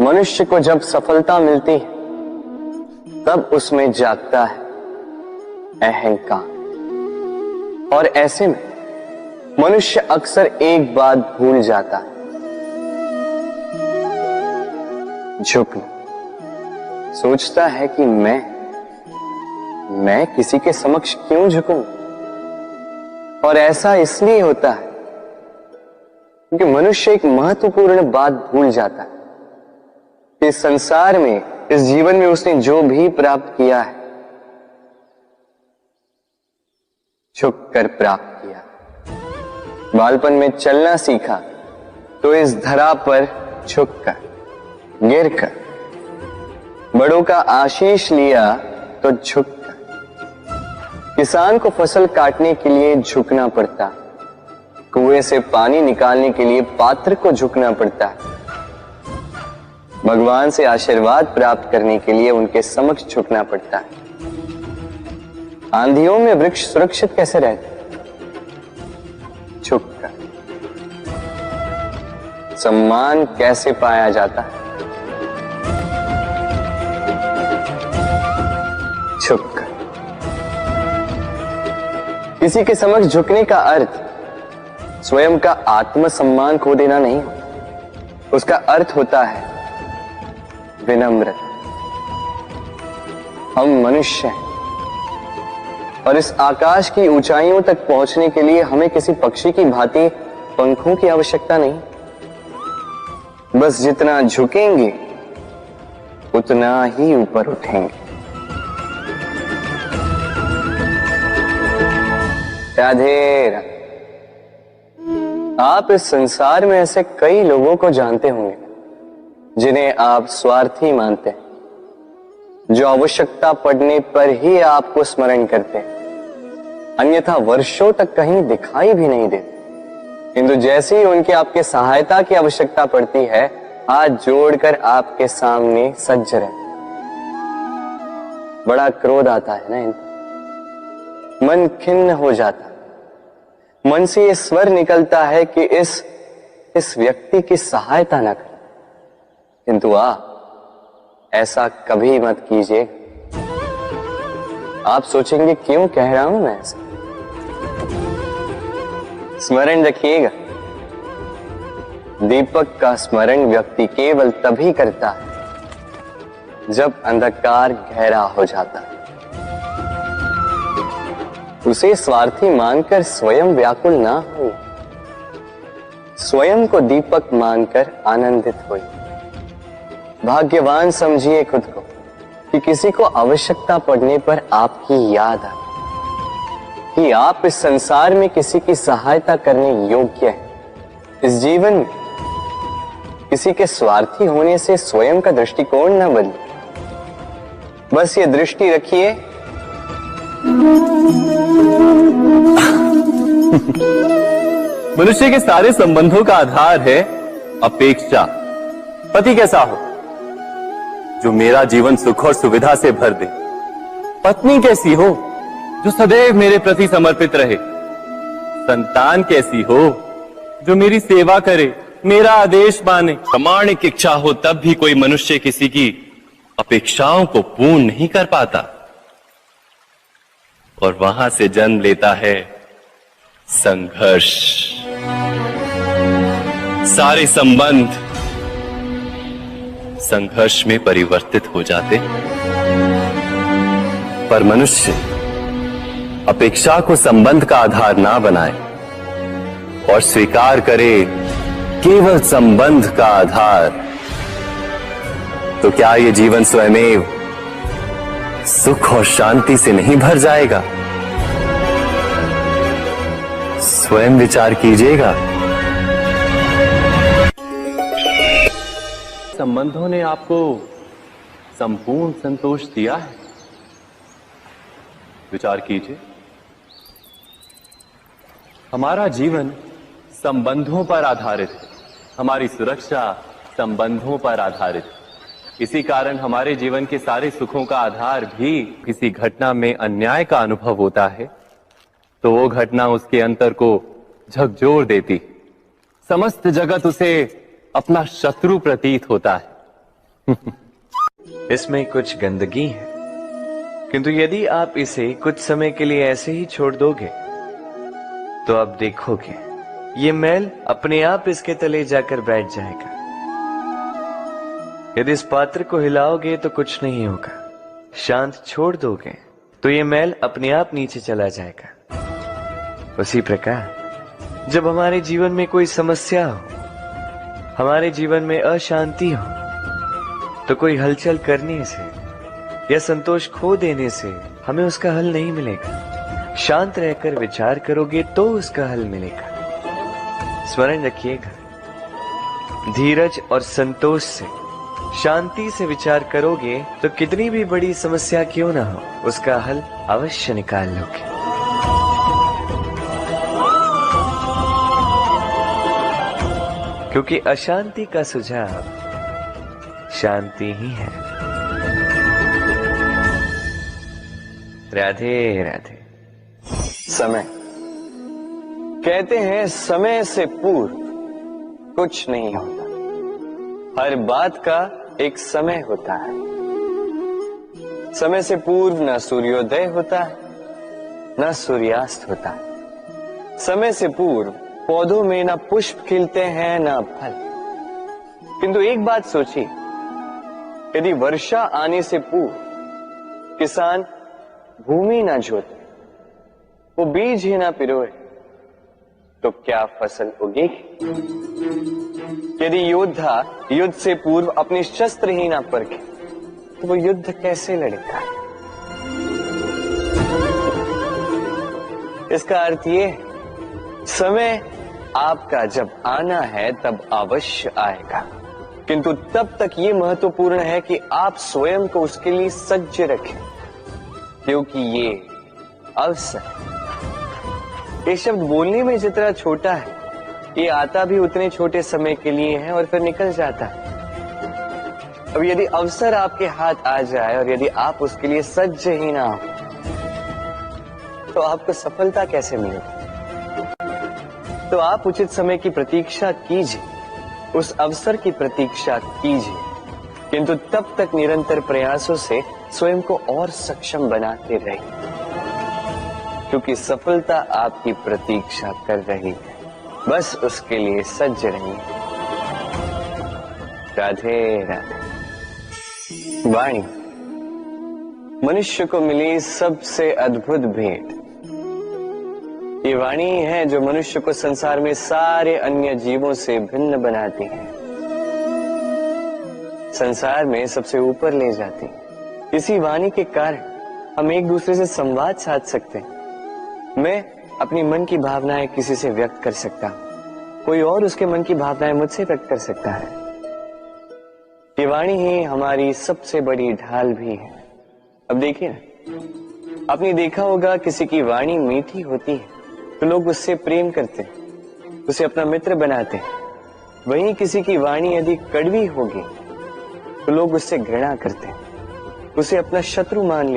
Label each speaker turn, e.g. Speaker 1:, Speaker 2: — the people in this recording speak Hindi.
Speaker 1: मनुष्य को जब सफलता मिलती है तब उसमें जागता है अहंकार, और ऐसे में मनुष्य अक्सर एक बात भूल जाता है, झुकना। सोचता है कि मैं किसी के समक्ष क्यों झुकूं? और ऐसा इसलिए होता है क्योंकि मनुष्य एक महत्वपूर्ण बात भूल जाता है कि इस संसार में, इस जीवन में उसने जो भी प्राप्त किया है झुक कर प्राप्त किया। बालपन में चलना सीखा तो इस धरा पर झुककर, गिरकर। बड़ों का आशीष लिया तो झुककर। किसान को फसल काटने के लिए झुकना पड़ता, कुएं से पानी निकालने के लिए पात्र को झुकना पड़ता है। भगवान से आशीर्वाद प्राप्त करने के लिए उनके समक्ष झुकना पड़ता है। आंधियों में वृक्ष सुरक्षित कैसे रहते? झुककर। सम्मान कैसे पाया जाता है? झुककर। किसी के समक्ष झुकने का अर्थ स्वयं का आत्मसम्मान खो देना नहीं होता। उसका अर्थ होता है विनम्रता। हम मनुष्य हैं और इस आकाश की ऊंचाइयों तक पहुंचने के लिए हमें किसी पक्षी की भांति पंखों की आवश्यकता नहीं। बस जितना झुकेंगे उतना ही ऊपर उठेंगे। राधे राधे। आप इस संसार में ऐसे कई लोगों को जानते होंगे जिन्हें आप स्वार्थी मानते हैं, जो आवश्यकता पड़ने पर ही आपको स्मरण करते हैं, अन्यथा वर्षों तक कहीं दिखाई भी नहीं देते। किंतु जैसे ही उनकी आपके सहायता की आवश्यकता पड़ती है, हाथ जोड़कर आपके सामने सज्ज रहते। बड़ा क्रोध आता है ना इनको, मन खिन्न हो जाता, मन से ये स्वर निकलता है कि इस व्यक्ति की सहायता ना करें। किंतु ऐसा कभी मत कीजिए। आप सोचेंगे क्यों कह रहा हूं मैं ऐसा? स्मरण रखिएगा, दीपक का स्मरण व्यक्ति केवल तभी करता है जब अंधकार गहरा हो जाता है। उसे स्वार्थी मानकर स्वयं व्याकुल ना हो, स्वयं को दीपक मानकर आनंदित होइए। भाग्यवान समझिए खुद को कि किसी को आवश्यकता पड़ने पर आपकी याद आए कि आप इस संसार में किसी की सहायता करने योग्य हैं। इस जीवन में किसी के स्वार्थी होने से स्वयं का दृष्टिकोण न बदले। बस ये दृष्टि रखिए,
Speaker 2: मनुष्य के सारे संबंधों का आधार है अपेक्षा। पति कैसा हो जो मेरा जीवन सुख और सुविधा से भर दे, पत्नी कैसी हो जो सदैव मेरे प्रति समर्पित रहे, संतान कैसी हो जो मेरी सेवा करे, मेरा आदेश माने। प्रामाणिक इच्छा हो तब भी कोई मनुष्य किसी की अपेक्षाओं को पूर्ण नहीं कर पाता, और वहां से जन्म लेता है संघर्ष। सारे संबंध संघर्ष में परिवर्तित हो जाते, पर मनुष्य अपेक्षा को संबंध का आधार ना बनाए और स्वीकार करे केवल संबंध का आधार, तो क्या ये जीवन स्वयमेव सुख और शांति से नहीं भर जाएगा? स्वयं विचार कीजिएगा। संबंधों ने आपको संपूर्ण संतोष दिया है? विचार कीजिए। हमारा जीवन संबंधों पर आधारित है, हमारी सुरक्षा संबंधों पर आधारित है। इसी कारण हमारे जीवन के सारे सुखों का आधार भी किसी घटना में अन्याय का अनुभव होता है तो वो घटना उसके अंतर को झकझोर देती, समस्त जगत उसे अपना शत्रु प्रतीत होता है।
Speaker 3: इसमें कुछ गंदगी है, किंतु यदि आप इसे कुछ समय के लिए ऐसे ही छोड़ दोगे तो आप देखोगे ये मैल अपने आप इसके तले जाकर बैठ जाएगा। यदि इस पात्र को हिलाओगे तो कुछ नहीं होगा, शांत छोड़ दोगे तो ये मैल अपने आप नीचे चला जाएगा। उसी प्रकार जब हमारे जीवन में कोई समस्या हो, हमारे जीवन में अशांति हो, तो कोई हलचल करने से या संतोष खो देने से हमें उसका हल नहीं मिलेगा। शांत रहकर विचार करोगे तो उसका हल मिलेगा। स्मरण रखिएगा, धीरज और संतोष से, शांति से विचार करोगे तो कितनी भी बड़ी समस्या क्यों ना हो, उसका हल अवश्य निकाल लोगे। क्योंकि अशांति का सुझाव शांति ही है। राधे राधे।
Speaker 1: समय, कहते हैं समय से पूर्व कुछ नहीं होता, हर बात का एक समय होता है। समय से पूर्व न सूर्योदय होता है न सूर्यास्त होता है। समय से पूर्व पौधों में न पुष्प खिलते हैं न फल। किंतु एक बात सोचिए, यदि वर्षा आने से पूर्व किसान भूमि न जोते, वो बीज ही ना पिरोए, तो क्या फसल उगेगी? यदि योद्धा युद्ध से पूर्व अपने शस्त्र ही ना परखे, तो वो युद्ध कैसे लड़ेगा? इसका अर्थ ये है, समय आपका जब आना है तब अवश्य आएगा, किंतु तब तक ये महत्वपूर्ण है कि आप स्वयं को उसके लिए सज्ज रखें, क्योंकि ये अवसर, ये शब्द बोलने में जितना छोटा है, ये आता भी उतने छोटे समय के लिए है और फिर निकल जाता है। अब यदि अवसर आपके हाथ आ जाए और यदि आप उसके लिए सज्ज ही ना हो, तो आपको सफलता कैसे मिलेगी? तो आप उचित समय की प्रतीक्षा कीजिए, उस अवसर की प्रतीक्षा कीजिए, किंतु तब तक निरंतर प्रयासों से स्वयं को और सक्षम बनाते रहिए, क्योंकि सफलता आपकी प्रतीक्षा कर रही है। बस उसके लिए सज्ज रहिए। राधे राधे। वाणी मनुष्य को मिली सबसे अद्भुत भेंट। ये वाणी है जो मनुष्य को संसार में सारे अन्य जीवों से भिन्न बनाती है, संसार में सबसे ऊपर ले जाती है। इसी वाणी के कारण हम एक दूसरे से संवाद साध सकते हैं। मैं अपनी मन की भावनाएं किसी से व्यक्त कर सकता हूं, कोई और उसके मन की भावनाएं मुझसे व्यक्त कर सकता है। ये वाणी ही हमारी सबसे बड़ी ढाल भी है। अब देखिए ना, आपने देखा होगा किसी की वाणी मीठी होती है तो लोग उससे प्रेम करते हैं, उसे अपना मित्र बनाते हैं। वहीं किसी की वाणी यदि कड़वी होगी तो लोग उससे घृणा करते हैं, उसे अपना शत्रु मान लेते हैं।